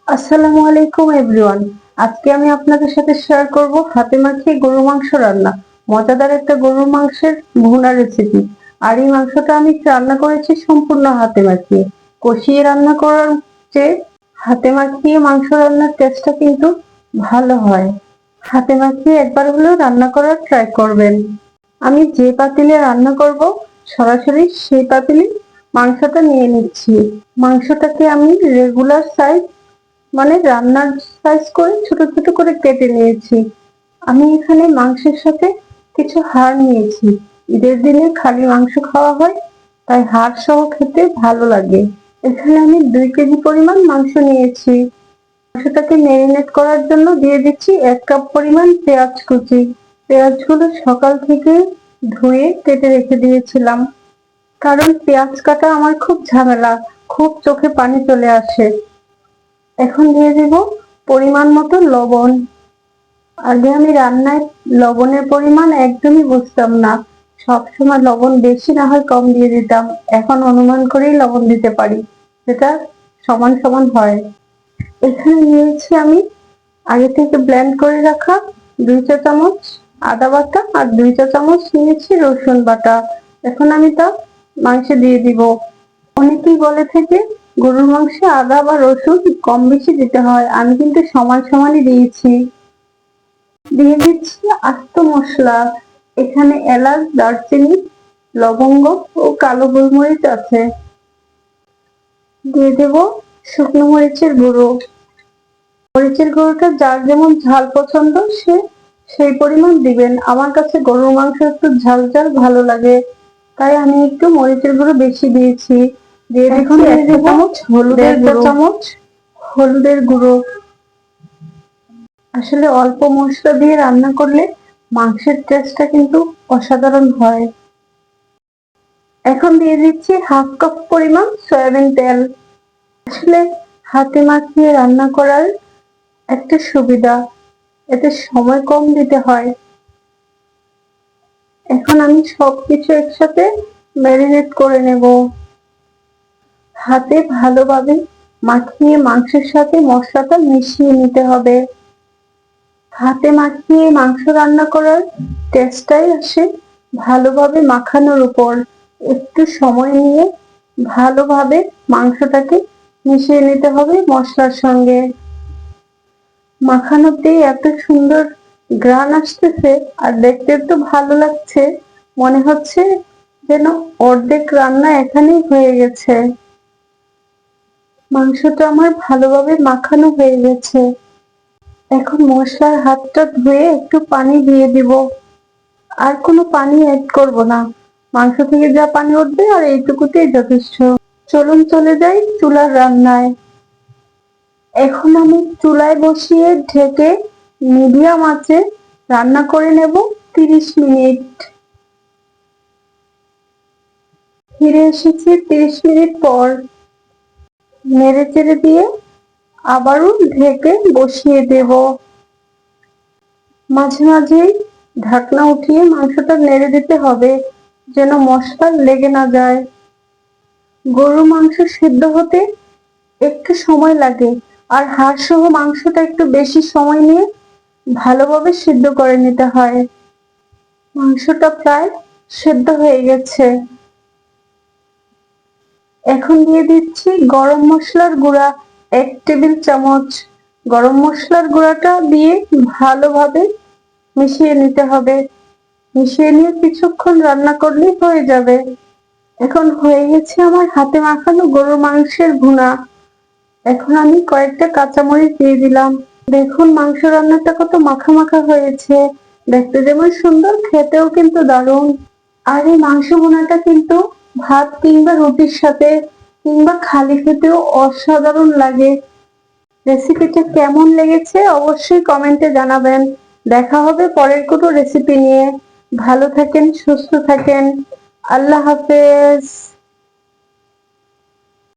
আসসালামু আলাইকুম এভরিওয়ান। আজকে আমি আপনাদের সাথে শেয়ার করব হাতে মাখিয়ে গরুর মাংস রান্না। মজাদার একটা গরুর মাংসের ভুনা রেসিপি। আর এই মাংসটা আমি রান্না করেছি সম্পূর্ণ হাতে মাখিয়ে। কষিয়ে রান্না করার চেয়ে হাতে মাখিয়ে মাংস রান্নার টেস্টটা কিন্তু ভালো হয়। হাতে মাখিয়ে একবার হলেও রান্না করার ট্রাই করবেন। আমি যে পাতিলে রান্না করব সরাসরি সেই পাতিলে মাংসটা নিয়ে নিচ্ছি। মাংসটাকে আমি রেগুলার সাইজ মানে রান্নার সাইজ করে ছোট ছোট করে কেটে নিয়েছি। আমি এখানে মাংসের সাথে কিছু হাড় নিয়েছি। ঈদের দিনে খালি মাংস খাওয়া হয়, তাই হাড় সহ খেতে ভালো লাগে। এখানে আমি 2 কেজি পরিমাণ মাংস নিয়েছি। মাংসটাকে ম্যারিনেট করার জন্য দিয়ে দিচ্ছি 1 কাপ পরিমাণ পেঁয়াজ কুচি। পেঁয়াজগুলো সকাল থেকে ধুয়ে কেটে রেখে দিয়েছিলাম, কারণ পেঁয়াজ কাটা আমার খুব ঝামেলা, খুব চোখে পানি চলে আসে। এখন দিয়ে দিব পরিমাণ মতো লবণ। আগে আমি রান্নায় লবণের পরিমাণ একদমই বুঝতাম না, সবসময় লবণ বেশি না হয় কম দিয়ে দিতাম। এখন অনুমান করেই লবণ দিতে পারি, সেটা সমান সমান হয়। এখানে নিয়েছি আমি আগে থেকে ব্লেন্ড করে রাখা 2 চা চামচ আদা বাটা আর 2 চা চামচ নিয়েছি রসুন বাটা। এখন আমি তা মাংসে দিয়ে দিব। অনেকেই বলে থাকে গরুর মাংসে আদা বা রসুন কম বেশি দিতে হয়, আমি কিন্তু সমান সমানই দিয়েছি। দিয়ে দিচ্ছি আস্ত মশলা। এখানে এলাচ, দারচিনি, লবঙ্গ ও কালো গোলমরিচ আছে। দিয়ে দেব শুকনো মরিচের গুঁড়ো। মরিচের গুঁড়োটা যার যেমন ঝাল পছন্দ সে সেই পরিমাণ দিবেন। আমার কাছে গরুর মাংস একটু ঝাল ঝাল ভালো লাগে, তাই আমি একটু মরিচের গুঁড়ো বেশি দিয়েছি। দিয়ে দিচ্ছি 1 চা চামচ হলুদের গুঁড়ো। আসলে অল্প মশলা দিয়ে রান্না করলে মাংসের টেস্টটা কিন্তু অসাধারণ হয়। এখন দিয়ে দিচ্ছি 1/2 কাপ পরিমাণ সয়াবিন তেল। আসলে হাতে মাখিয়ে রান্না করার একটা সুবিধা, এতে সময় কম দিতে হয়। এখন আমি সবকিছু একসাথে ম্যারিনেট করে নেব। হাতে ভালোভাবে মাখিয়ে মাংসের সাথে মশলাটা মিশিয়ে নিতে হবে। হাতে মাখিয়ে মাংস রান্না করার টেস্টটাই আসে ভালোভাবে মাখানোর উপর। একটু সময় নিয়ে ভালোভাবে মাংসটাকে মিশিয়ে নিতে হবে মশলার সঙ্গে। মাখানোতেই এত সুন্দর ঘ্রাণ আসতেছে আর দেখতে তো ভালো লাগছে, মনে হচ্ছে যেন অর্ধেক রান্না এখানেই হয়ে গেছে। মাংসটা আমার ভালোভাবে মাখানো হয়ে গেছে। এখন মশলার হাতটা ধুয়ে একটু পানি দিয়ে দিব। আর কোনো পানি অ্যাড করব না, মাংস থেকে যা পানি উঠবে আর এইটুকুতেই যথেষ্ট। চলুন চলে যাই চুলার রান্নায়। এখন আমি চুলায় বসিয়ে ঢেকে মিডিয়াম আঁচে রান্না করে নেব 30 মিনিট। ফিরে এসেছি 30 মিনিট পর। নেড়ে চেড়ে দিয়ে আবারও ঢেকে বসিয়ে দেব। মাঝে মাঝেই ঢাকনা উঠিয়ে মাংসটা নেড়ে দিতে হবে, যেন মশলা লেগে না যায়। গরুর মাংস সিদ্ধ হতে একটু সময় লাগে, আর হাড় সহ মাংসটা একটু বেশি সময় নিয়ে ভালোভাবে সিদ্ধ করে নিতে হয়। মাংসটা প্রায় সিদ্ধ হয়ে গেছে। এখন দিয়ে দিচ্ছি গরম মশলার গুঁড়া 1 টেবিল চামচ। গরম মশলার গুঁড়াটা দিয়ে ভালোভাবে মিশিয়ে নিতে হবে। মিশিয়ে নিয়ে কিছুক্ষণ রান্না করলেই হয়ে যাবে। এখন হয়ে গেছে আমার হাতে মাখানো গরুর মাংসের ভুনা। এখন আমি কয়েকটা কাঁচামরিচ দিয়ে দিলাম। দেখুন মাংস রান্নাটা কত মাখা মাখা হয়েছে, দেখতে যেমন সুন্দর, খেতেও কিন্তু দারুণ। আর এই মাংস ভুনাটা কিন্তু ভাত কিংবা রুটির সাথে কিংবা খালি খেতেও অসাধারণ লাগে। রেসিপিটা কেমন লেগেছে অবশ্যই কমেন্টে জানাবেন। দেখা হবে পরের কোনো রেসিপি নিয়ে। ভালো থাকেন, সুস্থ থাকেন। আল্লাহ হাফেজ।